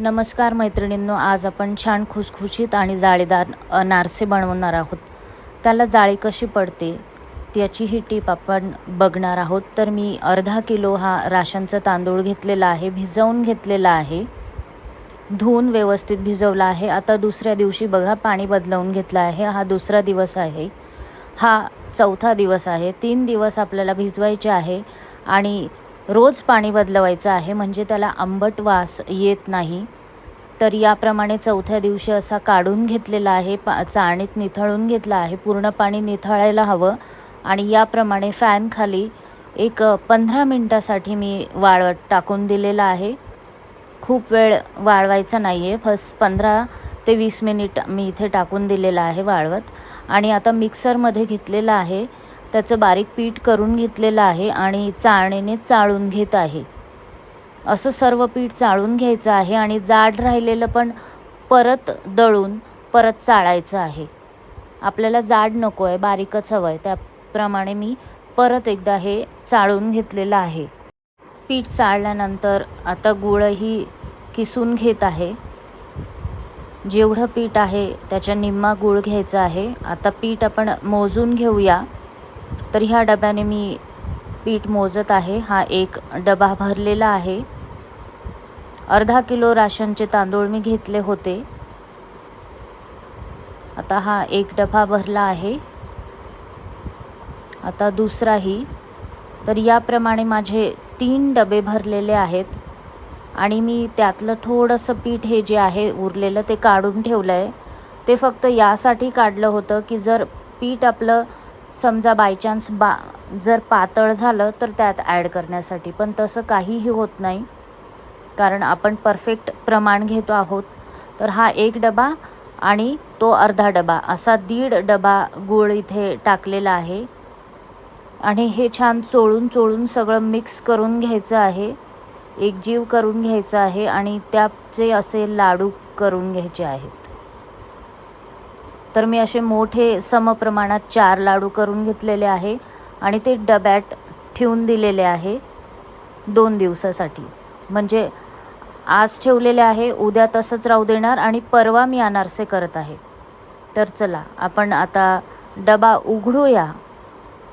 नमस्कार मैत्रिणींनो, आज आपण छान खुसखुशीत आणि जाळीदार अनारसे बनवणार आहोत. त्याला जाळी कशी पडते त्याची ही टीप आपण बघणार आहोत. तर मी अर्धा किलो हा राशनचा तांदूळ घेतलेला आहे, भिजवून घेतलेला आहे, धुवून व्यवस्थित भिजवला आहे. आता दुसऱ्या दिवशी बघा पाणी बदलवून घेतलं आहे. हा दुसरा दिवस आहे, हा चौथा दिवस आहे. 3 दिवस आपल्याला भिजवायचे आहे आणि रोज पाणी बदलवायचं आहे, म्हणजे त्याला आंबट वास येत नाही. तर याप्रमाणे चौथ्या दिवशी असा काढून घेतलेला आहे, चाळणीत निथळून घेतला आहे. पूर्ण पाणी निथळायला हवं आणि याप्रमाणे फॅन खाली एक 15 मिनटासाठी मी वाळवत टाकून दिलेला आहे. खूप वेळ वाळवायचा नाही आहे, फक्त 15 ते 20 मिनिट मी इथे टाकून दिलेला आहे वाळवत. आणि आता मिक्सरमध्ये घेतलेला आहे, त्याचं बारीक पीठ करून घेतलेलं आहे आणि चाळणीने चाळून घेत आहे. असं सर्व पीठ चाळून घ्यायचं आहे आणि जाड राहिलेलं पण परत दळून परत चाळायचं आहे. आपल्याला जाड नको आहे, बारीकच हवं आहे. त्याप्रमाणे मी परत एकदा हे चाळून घेतलेलं आहे. पीठ चाळल्यानंतर आता गुळही किसून घेत आहे. जेवढं पीठ आहे त्याच्या निम्मा गूळ घ्यायचा आहे. आता पीठ आपण मोजून घेऊया. तर ह्या डब्याने मी पीठ मोजत आहे. हा एक डबा भरलेला आहे. अर्धा किलो राशनचे तांदूळ मी घेतले होते. आता हा एक डबा भरला आहे, आता दुसराही. तर याप्रमाणे माझे 3 डबे भरलेले आहेत आणि मी त्यातलं थोडंसं पीठ हे जे आहे उरलेलं ते काढून ठेवलं आहे. ते फक्त यासाठी काढलं होतं की जर पीठ आपलं समजा बाय चान्स जर पातळ झालं तर त्यात ॲड करण्यासाठी. पण तसं काहीही होत नाही, कारण आपण परफेक्ट प्रमाण घेतो आहोत. तर हा एक डबा आणि तो अर्धा डबा असा 1.5 डबा गूळ इथे टाकलेला आहे. आणि हे छान चोळून सगळं मिक्स करून घ्यायचं आहे, एकजीव करून घ्यायचं आहे आणि त्याचे असे लाडू करून घ्यायचे आहेत. तर मी असे मोठे समप्रमाणात 4 लाडू करून घेतलेले आहे आणि ते डब्यात ठेवून दिलेले आहे 2 दिवसासाठी. म्हणजे आज ठेवलेले आहे, उद्या तसंच राहू देणार आणि परवा मी अनारसे करत आहे. तर चला आपण आता डबा उघडूया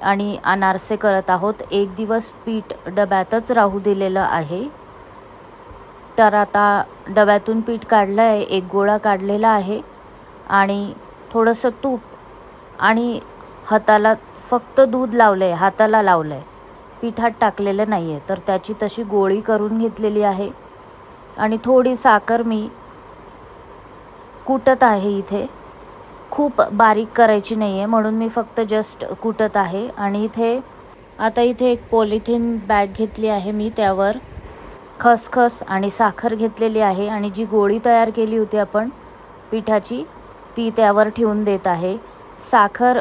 आणि अनारसे करत आहोत. 1 दिवस पीठ डब्यातच राहू दिलेलं आहे. तर आता डब्यातून पीठ काढलं आहे, एक गोळा काढलेला आहे आणि थोडंसं तूप आणि हाताला फक्त दूध लावलं आहे, हाताला लावलं आहे, पिठात टाकलेलं नाही आहे. तर त्याची तशी गोळी करून घेतलेली आहे आणि थोडी साखर मी कुटत आहे इथे. खूप बारीक करायची नाही आहे, म्हणून मी फक्त जस्ट कुटत आहे. आणि इथे एक पॉलिथिन बॅग घेतली आहे मी, त्यावर खसखस आणि साखर घेतलेली आहे आणि जी गोळी तयार केली होती आपण पिठाची ती त्यावर ठेवून देत आहे. साखर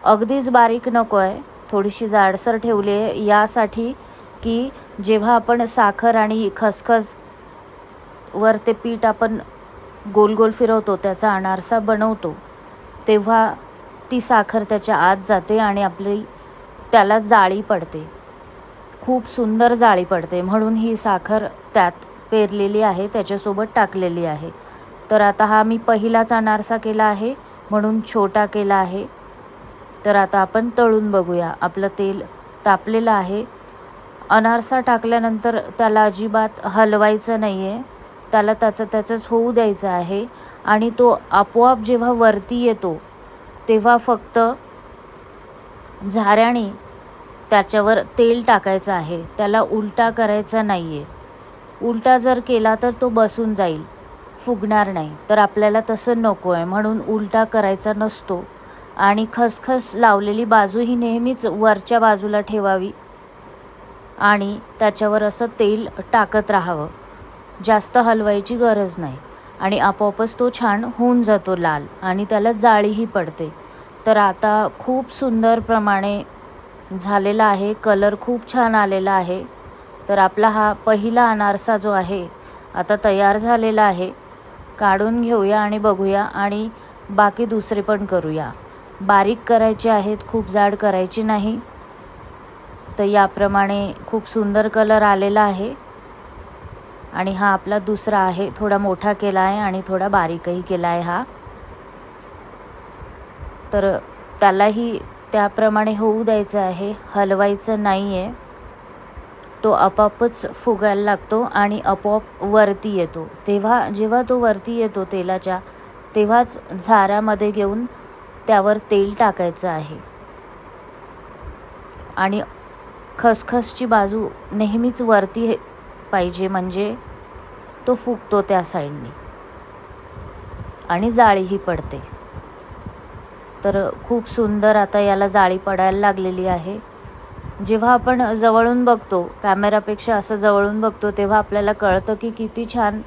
अगदीच बारीक नको आहे, थोडीशी जाडसर ठेवली आहे, यासाठी की जेव्हा आपण साखर आणि खसखस वर ते पीठ आपण गोल गोल फिरवतो, त्याचा अनारसा बनवतो, तेव्हा ती साखर त्याच्या आत जाते आणि आपली त्याला जाळी पडते, खूप सुंदर जाळी पडते. म्हणून ही साखर त्यात पेरलेली आहे, त्याच्यासोबत टाकलेली आहे. तर आता हा मी पहिलाच अनारसा केला आहे म्हणून छोटा केला आहे. तर आता आपण तळून बघूया. आपलं तेल तापलेलं आहे. अनारसा टाकल्यानंतर त्याला अजिबात हलवायचं नाही आहे, त्याला त्याचंच होऊ द्यायचं आहे. आणि तो आपोआप जेव्हा वरती येतो तेव्हा फक्त झाऱ्याने त्याच्यावर तेल टाकायचं आहे, त्याला उलटा करायचा नाही आहे. उलटा जर केला तर तो बसून जाईल, फुगणार नाही. तर आपल्याला तसं नको आहे, म्हणून उलटा करायचा नसतो. आणि खसखस लावलेली बाजू ही नेहमीच वरच्या बाजूला ठेवावी आणि त्याच्यावर असं तेल टाकत राहावं, जास्त हलवायची गरज नाही. आणि आपोआपच तो छान होऊन जातो लाल आणि त्याला जाळीही पडते. तर आता खूप सुंदर प्रमाणे झालेला आहे, कलर खूप छान आलेला आहे. तर आपला हा पहिला अनारसा जो आहे आता तयार झालेला आहे. काढून घेऊया आणि बघूया आणि बाकी दुसरे पण करूया. बारीक करायचे आहेत, खूप जाड करायची नाही. तर याप्रमाणे खूप सुंदर कलर आलेला आहे आणि हा आपला दुसरा आहे, थोडा मोठा केला आहे आणि थोडा बारीकही केला आहे हा. तर त्यालाही त्याप्रमाणे होऊ द्यायचं आहे, हलवायचं नाही आहे. तो आपोआपच फुगायला लागतो आणि आपोआप वरती येतो. जेव्हा तो वरती येतो तेलाच्या, तेव्हाच झाऱ्यामध्ये घेऊन त्यावर तेल टाकायचं आहे. आणि खसखसची बाजू नेहमीच वरती पाहिजे, म्हणजे तो फुगतो त्या साईडने आणि जाळीही पडते. तर खूप सुंदर आता याला जाळी पडायला लागलेली आहे. जेव्हा आपण जवळून बघतो, कॅमेरापेक्षा असं जवळून बघतो, तेव्हा आपल्याला कळतं की किती छान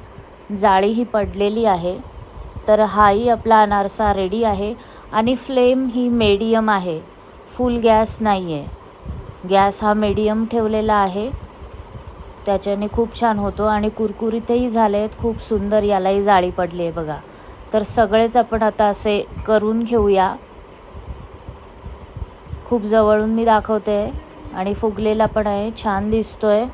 जाळी ही पडलेली आहे. तर हाही आपला अनारसा रेडी आहे. आणि फ्लेम ही मीडियम आहे, फुल गॅस नाही आहे. गॅस हा मीडियम ठेवलेला आहे, त्याच्याने खूप छान होतो आणि कुरकुरीतही झाले आहेत. खूप सुंदर यालाही जाळी पडली आहे बघा. तर सगळेच आपण आता असे करून घेऊया. खूप जवळून मी दाखवते आणि फुगलेला पण आहे, छान दिसतोय.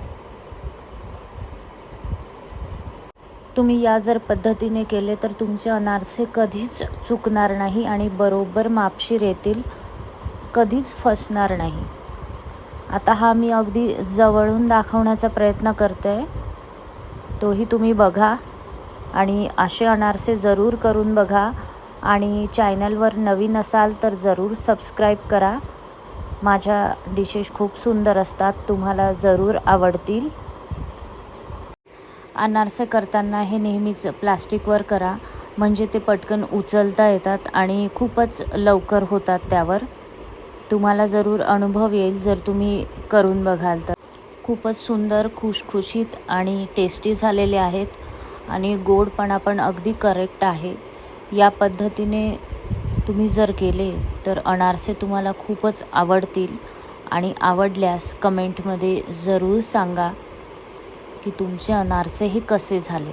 तुम्ही या जर पद्धतीने केले तर तुमचे अनारसे कधीच चुकणार नाही आणि बरोबर मापशीर येतील, कधीच फसणार नाही. आता हा मी अगदी जवळून दाखवण्याचा प्रयत्न करते, तोही तुम्ही बघा आणि असे अनारसे जरूर करून बघा. आणि चॅनलवर नवीन असाल तर जरूर सबस्क्राईब करा. माझ्या डिशेस खूप सुंदर असतात, तुम्हाला जरूर आवडतील. अनारसे करताना हे नेहमीच प्लास्टिकवर करा, म्हणजे ते पटकन उचलता येतात आणि खूपच लवकर होतात. त्यावर तुम्हाला जरूर अनुभव येईल जर तुम्ही करून बघाल तर. खूपच सुंदर, खुशखुशीत आणि टेस्टी झालेले आहेत आणि गोडपणा पण अगदी करेक्ट आहे. या पद्धतीने तुम्ही जर केले तर अनारसे तुम्हाला खूपच आवडतील. आणि आवडल्यास कमेंटमध्ये जरूर सांगा की तुमचे अनारसे हे कसे झाले.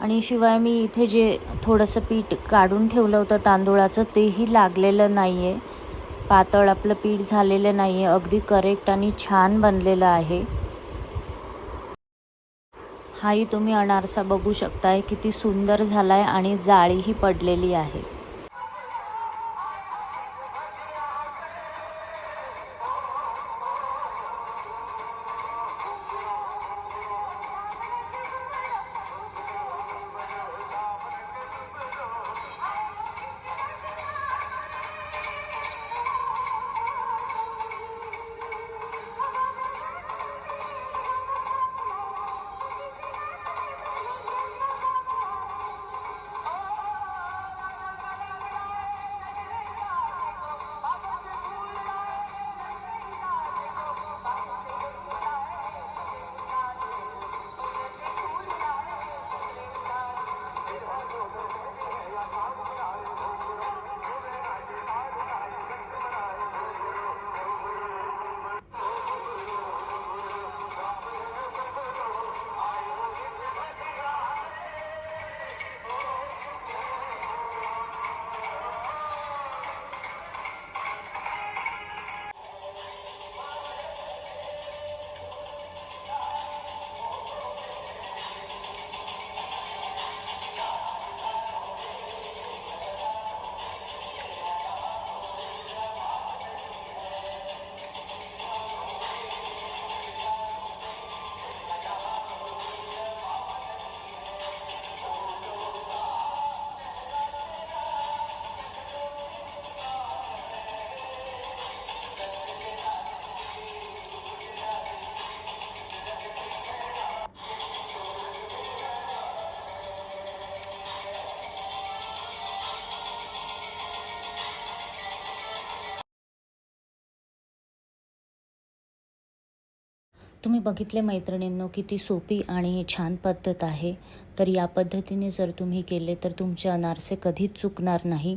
आणि शिवाय मी इथे जे थोडंसं पीठ काढून ठेवलं होतं तांदूळाचं, तेही लागलेलं नाही आहे, पातळ आपलं पीठ झालेलं नाही आहे, अगदी करेक्ट आणि छान बनलेलं आहे. हाही तुम्ही अनारसा बघू शकताय, किती सुंदर झाला आहे आणि जाळीही पडलेली आहे. तुम्ही बघितले मैत्रिणींनो, किती सोपी आणि छान पद्धत आहे. तर या पद्धतीने जर तुम्ही केले तर तुमचे अनारसे कधीच चुकणार नाही.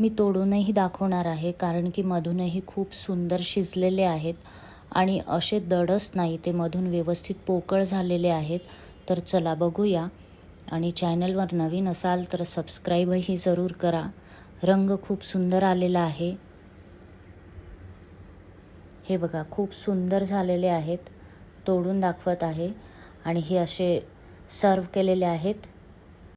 मी तोडूनही दाखवणार आहे, कारण की मधूनही खूप सुंदर शिजलेले आहेत आणि असे दडच नाही, ते मधून व्यवस्थित पोकळ झालेले आहेत. तर चला बघूया. आणि चॅनलवर नवीन असाल तर सबस्क्राईबही जरूर करा. रंग खूप सुंदर आलेला आहे, हे बघा खूप सुंदर झालेले आहेत. तोडून दाखवत आहे आणि हे असे सर्व केलेले आहेत.